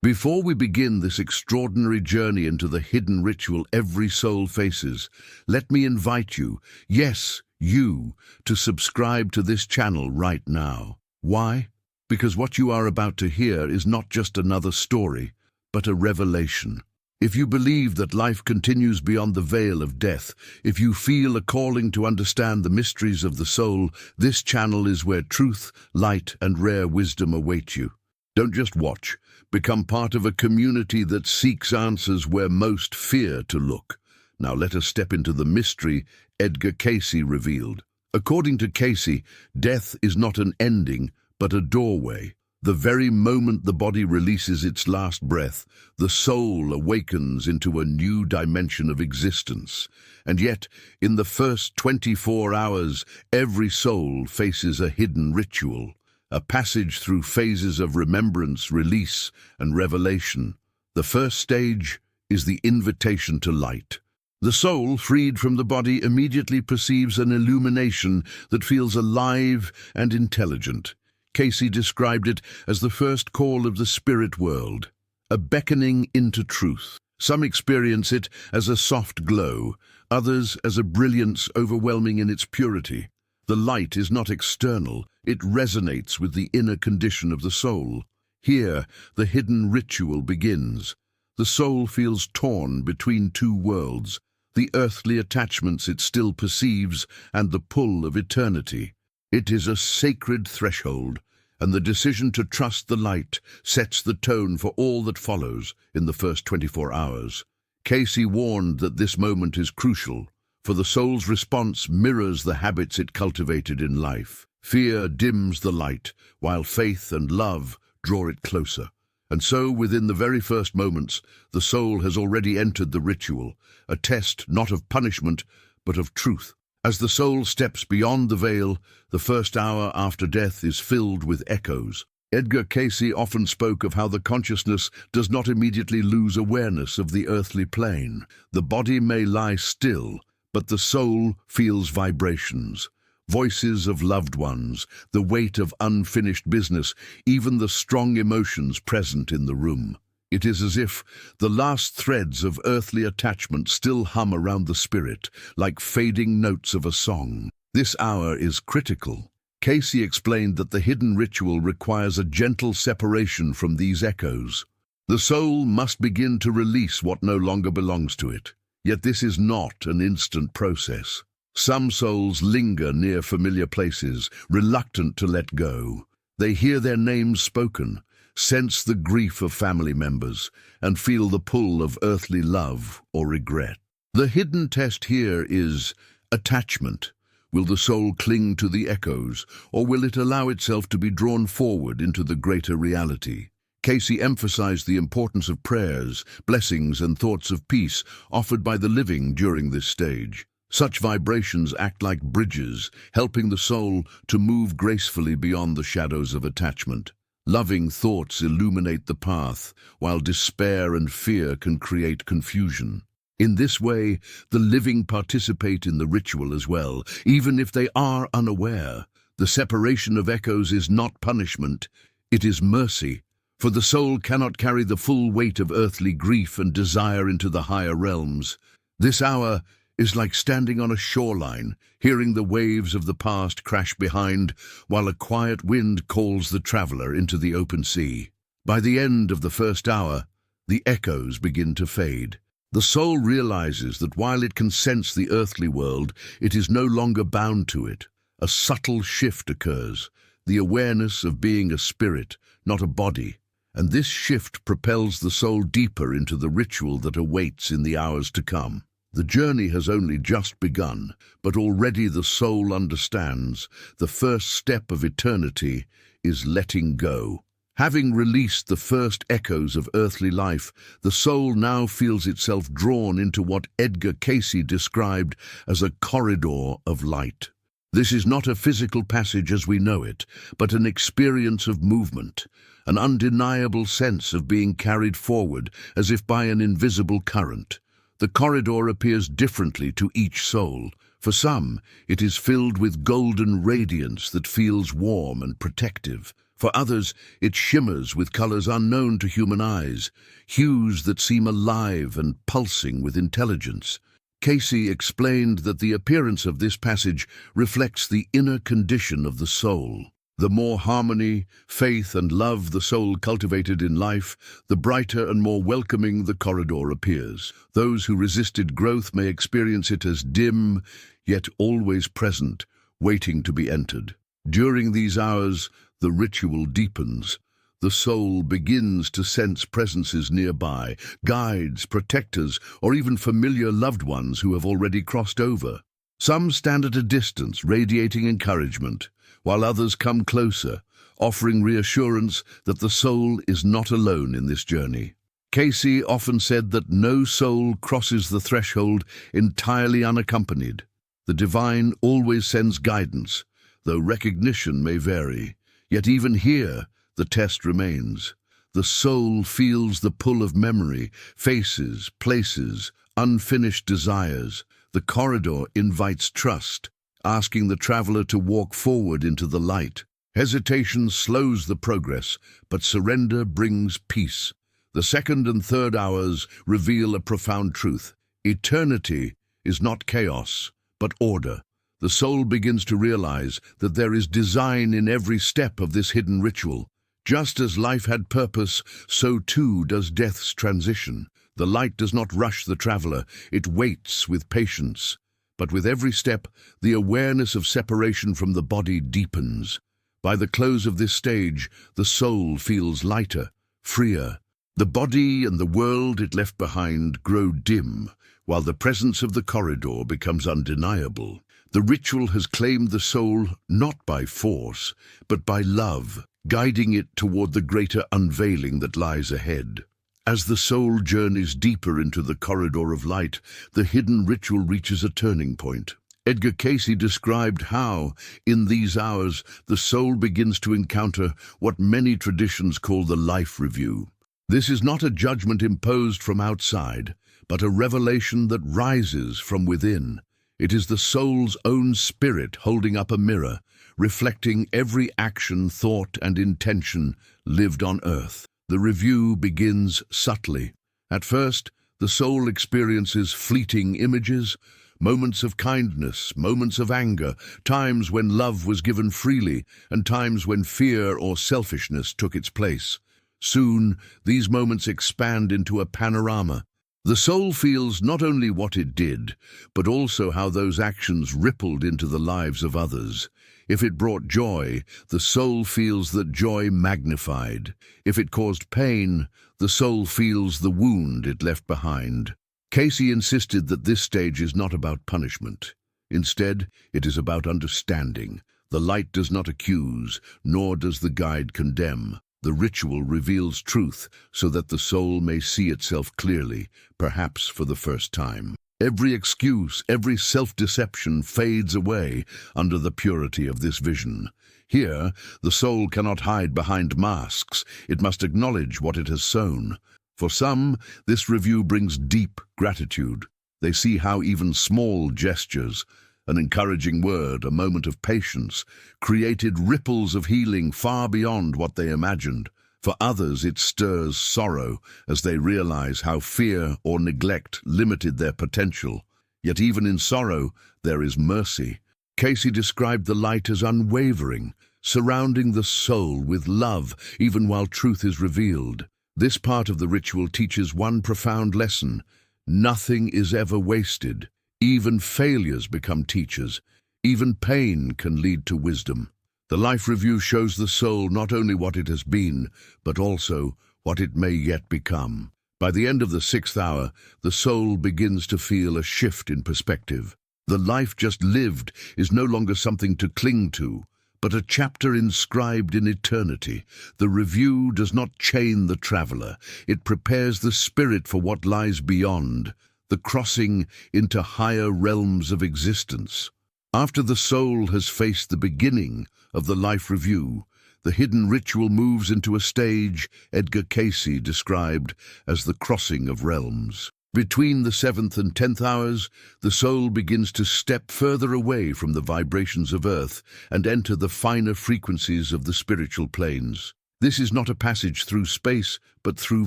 Before we begin this extraordinary journey into the hidden ritual every soul faces, let me invite you, yes, you, to subscribe to this channel right now. Why? Because what you are about to hear is not just another story, but a revelation. If you believe that life continues beyond the veil of death, if you feel a calling to understand the mysteries of the soul, this channel is where truth, light, and rare wisdom await you. Don't just watch. Become part of a community that seeks answers where most fear to look. Now let us step into the mystery Edgar Cayce revealed. According to Cayce, death is not an ending, but a doorway. The very moment the body releases its last breath, the soul awakens into a new dimension of existence. And yet, in the first 24 hours, every soul faces a hidden ritual. A passage through phases of remembrance, release, and revelation. The first stage is the invitation to light. The soul, freed from the body, immediately perceives an illumination that feels alive and intelligent. Cayce described it as the first call of the spirit world, a beckoning into truth. Some experience it as a soft glow, others as a brilliance overwhelming in its purity. The light is not external, it resonates with the inner condition of the soul. Here, the hidden ritual begins. The soul feels torn between two worlds, the earthly attachments it still perceives and the pull of eternity. It is a sacred threshold, and the decision to trust the light sets the tone for all that follows in the first 24 hours. Cayce warned that this moment is crucial, for the soul's response mirrors the habits it cultivated in life. Fear dims the light, while faith and love draw it closer. And so, within the very first moments, the soul has already entered the ritual, a test not of punishment, but of truth. As the soul steps beyond the veil, the first hour after death is filled with echoes. Edgar Cayce often spoke of how the consciousness does not immediately lose awareness of the earthly plane. The body may lie still, but the soul feels vibrations, voices of loved ones, the weight of unfinished business, even the strong emotions present in the room. It is as if the last threads of earthly attachment still hum around the spirit, like fading notes of a song. This hour is critical. Cayce explained that the hidden ritual requires a gentle separation from these echoes. The soul must begin to release what no longer belongs to it. Yet this is not an instant process. Some souls linger near familiar places, reluctant to let go. They hear their names spoken, sense the grief of family members, and feel the pull of earthly love or regret. The hidden test here is attachment. Will the soul cling to the echoes, or will it allow itself to be drawn forward into the greater reality? Cayce emphasized the importance of prayers, blessings, and thoughts of peace offered by the living during this stage. Such vibrations act like bridges, helping the soul to move gracefully beyond the shadows of attachment. Loving thoughts illuminate the path, while despair and fear can create confusion. In this way, the living participate in the ritual as well, even if they are unaware. The separation of echoes is not punishment, it is mercy. For the soul cannot carry the full weight of earthly grief and desire into the higher realms. This hour is like standing on a shoreline, hearing the waves of the past crash behind, while a quiet wind calls the traveler into the open sea. By the end of the first hour, the echoes begin to fade. The soul realizes that while it can sense the earthly world, it is no longer bound to it. A subtle shift occurs, the awareness of being a spirit, not a body. And this shift propels the soul deeper into the ritual that awaits in the hours to come. The journey has only just begun, but already the soul understands the first step of eternity is letting go. Having released the first echoes of earthly life, the soul now feels itself drawn into what Edgar Cayce described as a corridor of light. This is not a physical passage as we know it, but an experience of movement, an undeniable sense of being carried forward as if by an invisible current. The corridor appears differently to each soul. For some, it is filled with golden radiance that feels warm and protective. For others, it shimmers with colors unknown to human eyes, hues that seem alive and pulsing with intelligence. Cayce explained that the appearance of this passage reflects the inner condition of the soul. The more harmony, faith, and love the soul cultivated in life, the brighter and more welcoming the corridor appears. Those who resisted growth may experience it as dim, yet always present, waiting to be entered. During these hours, the ritual deepens. The soul begins to sense presences nearby, guides, protectors, or even familiar loved ones who have already crossed over. Some stand at a distance, radiating encouragement, while others come closer, offering reassurance that the soul is not alone in this journey. Cayce often said that no soul crosses the threshold entirely unaccompanied. The divine always sends guidance, though recognition may vary. Yet even here, the test remains. The soul feels the pull of memory, faces, places, unfinished desires. The corridor invites trust, asking the traveler to walk forward into the light. Hesitation slows the progress, but surrender brings peace. The second and third hours reveal a profound truth. Eternity is not chaos, but order. The soul begins to realize that there is design in every step of this hidden ritual. Just as life had purpose, so too does death's transition. The light does not rush the traveler, it waits with patience. But with every step, the awareness of separation from the body deepens. By the close of this stage, the soul feels lighter, freer. The body and the world it left behind grow dim, while the presence of the corridor becomes undeniable. The ritual has claimed the soul not by force, but by love, guiding it toward the greater unveiling that lies ahead. As the soul journeys deeper into the corridor of light, the hidden ritual reaches a turning point. Edgar Cayce described how, in these hours, the soul begins to encounter what many traditions call the life review. This is not a judgment imposed from outside, but a revelation that rises from within. It is the soul's own spirit holding up a mirror, reflecting every action, thought, and intention lived on earth. The review begins subtly. At first, the soul experiences fleeting images, moments of kindness, moments of anger, times when love was given freely, and times when fear or selfishness took its place. Soon, these moments expand into a panorama. The soul feels not only what it did, but also how those actions rippled into the lives of others. If it brought joy, the soul feels that joy magnified. If it caused pain, the soul feels the wound it left behind. Cayce insisted that this stage is not about punishment. Instead, it is about understanding. The light does not accuse, nor does the guide condemn. The ritual reveals truth so that the soul may see itself clearly, perhaps for the first time. Every excuse, every self-deception fades away under the purity of this vision. Here, the soul cannot hide behind masks. It must acknowledge what it has sown. For some, this review brings deep gratitude. They see how even small gestures, an encouraging word, a moment of patience, created ripples of healing far beyond what they imagined. For others, it stirs sorrow as they realize how fear or neglect limited their potential. Yet even in sorrow, there is mercy. Cayce described the light as unwavering, surrounding the soul with love even while truth is revealed. This part of the ritual teaches one profound lesson. Nothing is ever wasted. Even failures become teachers. Even pain can lead to wisdom. The life review shows the soul not only what it has been, but also what it may yet become. By the end of the 6th hour, the soul begins to feel a shift in perspective. The life just lived is no longer something to cling to, but a chapter inscribed in eternity. The review does not chain the traveler. It prepares the spirit for what lies beyond, the crossing into higher realms of existence. After the soul has faced the beginning of the life review, the hidden ritual moves into a stage Edgar Cayce described as the crossing of realms. Between the 7th and 10th hours, the soul begins to step further away from the vibrations of earth and enter the finer frequencies of the spiritual planes. This is not a passage through space, but through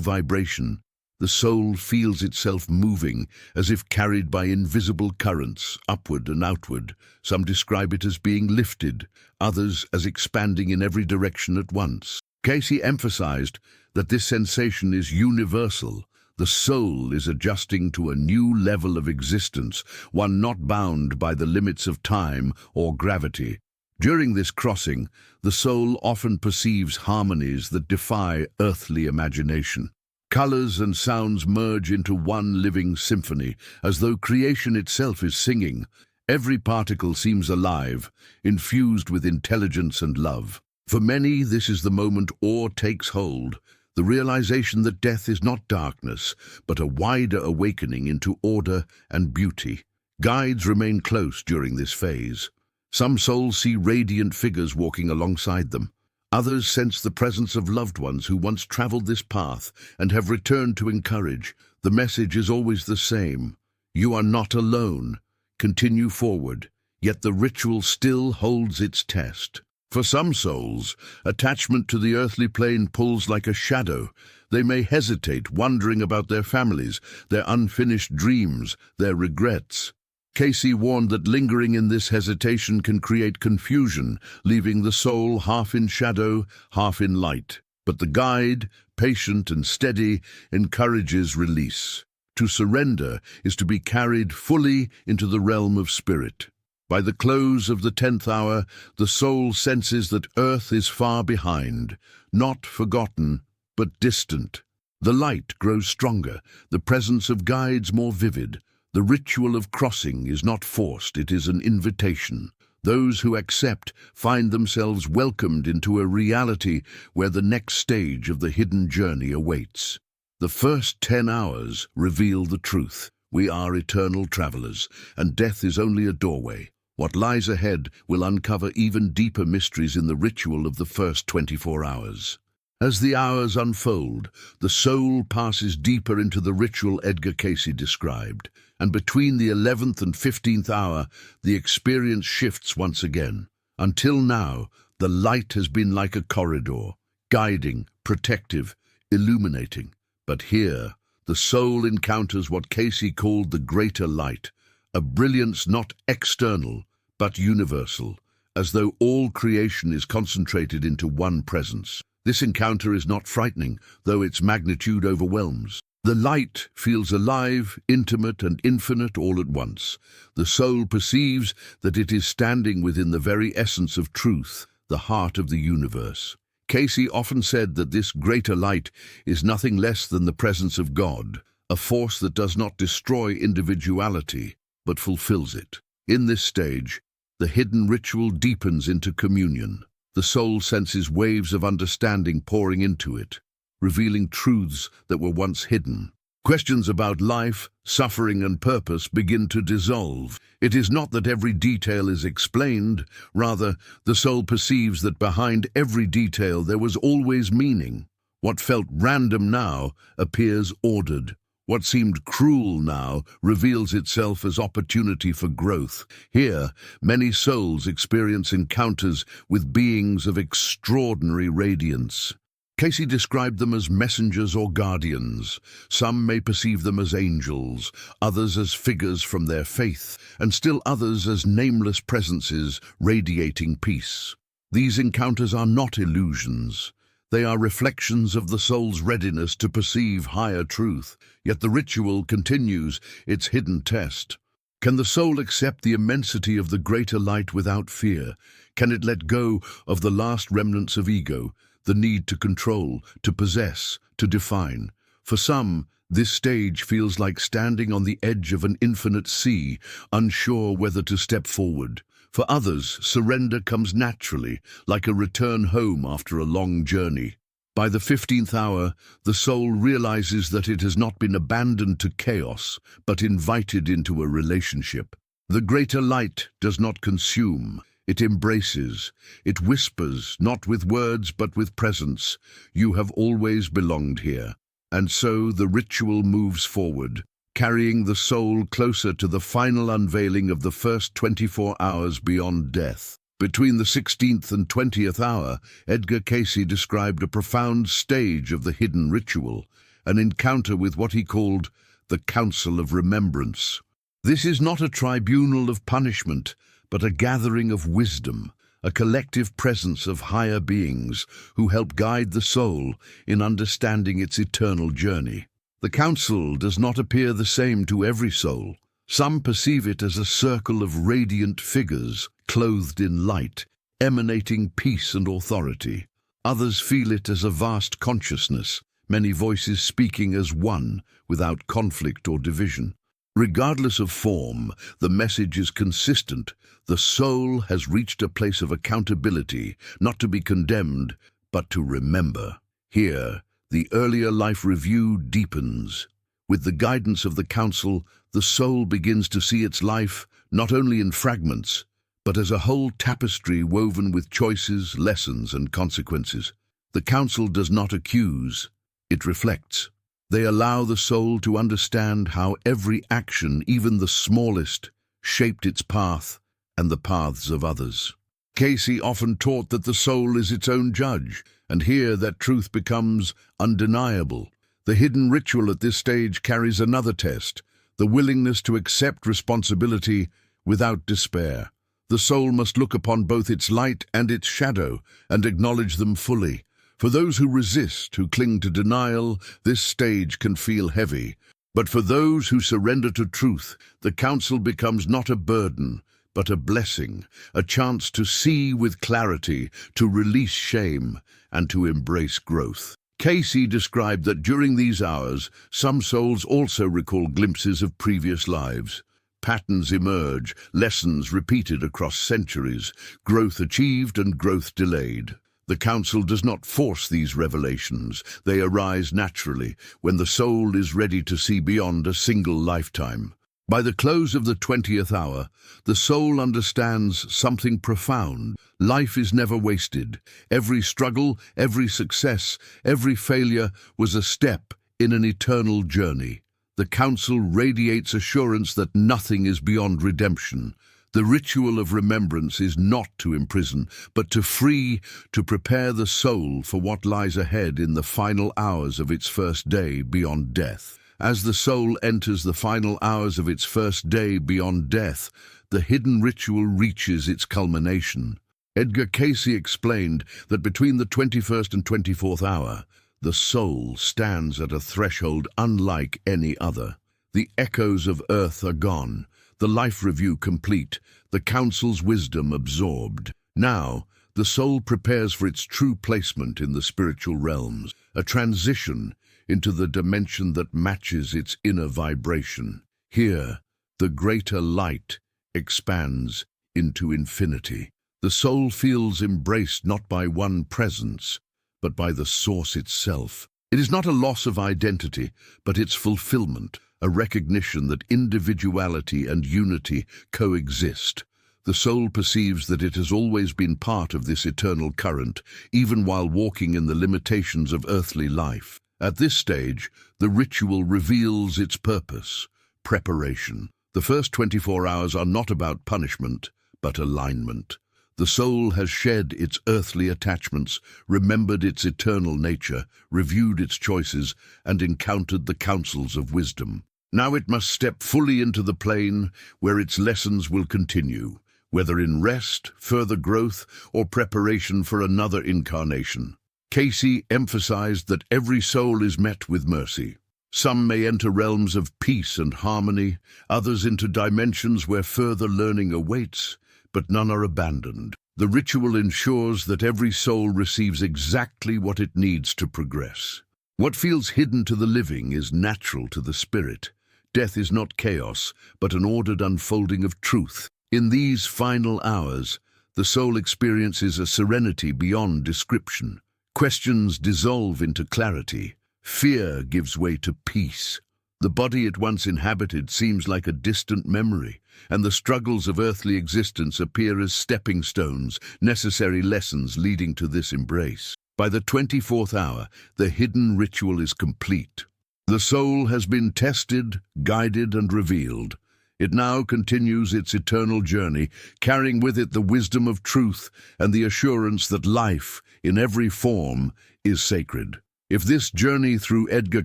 vibration. The soul feels itself moving, as if carried by invisible currents, upward and outward. Some describe it as being lifted, others as expanding in every direction at once. Cayce emphasized that this sensation is universal. The soul is adjusting to a new level of existence, one not bound by the limits of time or gravity. During this crossing, the soul often perceives harmonies that defy earthly imagination. Colors and sounds merge into one living symphony, as though creation itself is singing. Every particle seems alive, infused with intelligence and love. For many, this is the moment awe takes hold, the realization that death is not darkness, but a wider awakening into order and beauty. Guides remain close during this phase. Some souls see radiant figures walking alongside them. Others sense the presence of loved ones who once traveled this path and have returned to encourage. The message is always the same. You are not alone. Continue forward. Yet the ritual still holds its test. For some souls, attachment to the earthly plane pulls like a shadow. They may hesitate, wondering about their families, their unfinished dreams, their regrets. Cayce warned that lingering in this hesitation can create confusion, leaving the soul half in shadow, half in light. But the guide, patient and steady, encourages release. To surrender is to be carried fully into the realm of spirit. By the close of the 10th hour, the soul senses that earth is far behind, not forgotten, but distant. The light grows stronger, the presence of guides more vivid. The ritual of crossing is not forced, it is an invitation. Those who accept find themselves welcomed into a reality where the next stage of the hidden journey awaits. The first 10 hours reveal the truth. We are eternal travelers, and death is only a doorway. What lies ahead will uncover even deeper mysteries in the ritual of the first 24 hours. As the hours unfold, the soul passes deeper into the ritual Edgar Cayce described, and between the 11th and 15th hour, the experience shifts once again. Until now, the light has been like a corridor, guiding, protective, illuminating. But here, the soul encounters what Cayce called the greater light, a brilliance not external, but universal, as though all creation is concentrated into one presence. This encounter is not frightening, though its magnitude overwhelms. The light feels alive, intimate, and infinite all at once. The soul perceives that it is standing within the very essence of truth, the heart of the universe. Cayce often said that this greater light is nothing less than the presence of God, a force that does not destroy individuality, but fulfills it. In this stage, the hidden ritual deepens into communion. The soul senses waves of understanding pouring into it, revealing truths that were once hidden. Questions about life, suffering, and purpose begin to dissolve. It is not that every detail is explained, rather, the soul perceives that behind every detail there was always meaning. What felt random now appears ordered. What seemed cruel now reveals itself as opportunity for growth. Here, many souls experience encounters with beings of extraordinary radiance. Cayce described them as messengers or guardians. Some may perceive them as angels, others as figures from their faith, and still others as nameless presences radiating peace. These encounters are not illusions. They are reflections of the soul's readiness to perceive higher truth, yet the ritual continues its hidden test. Can the soul accept the immensity of the greater light without fear? Can it let go of the last remnants of ego, the need to control, to possess, to define? For some, this stage feels like standing on the edge of an infinite sea, unsure whether to step forward. For others, surrender comes naturally, like a return home after a long journey. By the 15th hour, the soul realizes that it has not been abandoned to chaos, but invited into a relationship. The greater light does not consume, it embraces. It whispers, not with words but with presence, "You have always belonged here." And so the ritual moves forward, carrying the soul closer to the final unveiling of the first 24 hours beyond death. Between the 16th and 20th hour, Edgar Cayce described a profound stage of the hidden ritual, an encounter with what he called the Council of Remembrance. This is not a tribunal of punishment, but a gathering of wisdom, a collective presence of higher beings who help guide the soul in understanding its eternal journey. The council does not appear the same to every soul. Some perceive it as a circle of radiant figures, clothed in light, emanating peace and authority. Others feel it as a vast consciousness, many voices speaking as one, without conflict or division. Regardless of form, the message is consistent. The soul has reached a place of accountability, not to be condemned, but to remember. Here, the earlier life review deepens. With the guidance of the council, the soul begins to see its life not only in fragments, but as a whole tapestry woven with choices, lessons, and consequences. The council does not accuse, it reflects. They allow the soul to understand how every action, even the smallest, shaped its path and the paths of others. Cayce often taught that the soul is its own judge, and here that truth becomes undeniable. The hidden ritual at this stage carries another test, the willingness to accept responsibility without despair. The soul must look upon both its light and its shadow and acknowledge them fully. For those who resist, who cling to denial, this stage can feel heavy. But for those who surrender to truth, the council becomes not a burden, but a blessing, a chance to see with clarity, to release shame, and to embrace growth. Cayce described that during these hours, some souls also recall glimpses of previous lives. Patterns emerge, lessons repeated across centuries, growth achieved and growth delayed. The council does not force these revelations. They arise naturally when the soul is ready to see beyond a single lifetime. By the close of the 20th hour, the soul understands something profound. Life is never wasted. Every struggle, every success, every failure was a step in an eternal journey. The council radiates assurance that nothing is beyond redemption. The ritual of remembrance is not to imprison, but to free, to prepare the soul for what lies ahead in the final hours of its first day beyond death. As the soul enters the final hours of its first day beyond death, the hidden ritual reaches its culmination. Edgar Cayce explained that between the 21st and 24th hour, the soul stands at a threshold unlike any other. The echoes of earth are gone, the life review complete, the council's wisdom absorbed. Now, the soul prepares for its true placement in the spiritual realms, a transition into the dimension that matches its inner vibration. Here, the greater light expands into infinity. The soul feels embraced not by one presence, but by the source itself. It is not a loss of identity, but its fulfillment, a recognition that individuality and unity coexist. The soul perceives that it has always been part of this eternal current, even while walking in the limitations of earthly life. At this stage, the ritual reveals its purpose, preparation. The first 24 hours are not about punishment, but alignment. The soul has shed its earthly attachments, remembered its eternal nature, reviewed its choices, and encountered the counsels of wisdom. Now it must step fully into the plane where its lessons will continue, whether in rest, further growth, or preparation for another incarnation. Cayce emphasized that every soul is met with mercy. Some may enter realms of peace and harmony, others into dimensions where further learning awaits, but none are abandoned. The ritual ensures that every soul receives exactly what it needs to progress. What feels hidden to the living is natural to the spirit. Death is not chaos, but an ordered unfolding of truth. In these final hours, the soul experiences a serenity beyond description. Questions dissolve into clarity. Fear gives way to peace. The body it once inhabited seems like a distant memory, and the struggles of earthly existence appear as stepping stones, necessary lessons leading to this embrace. By the 24th hour, the hidden ritual is complete. The soul has been tested, guided, and revealed. It now continues its eternal journey, carrying with it the wisdom of truth and the assurance that life, in every form, is sacred. If this journey through Edgar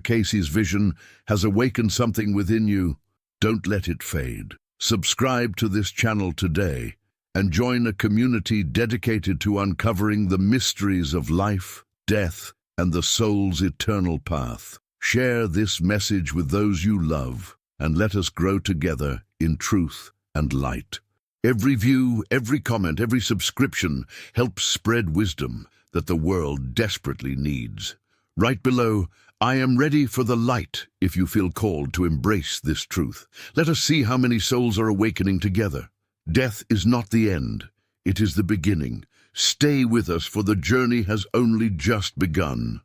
Cayce's vision has awakened something within you, don't let it fade. Subscribe to this channel today and join a community dedicated to uncovering the mysteries of life, death, and the soul's eternal path. Share this message with those you love, and let us grow together in truth and light. Every view, every comment, every subscription helps spread wisdom that the world desperately needs. Right below, I am ready for the light if you feel called to embrace this truth. Let us see how many souls are awakening together. Death is not the end, it is the beginning. Stay with us, for the journey has only just begun.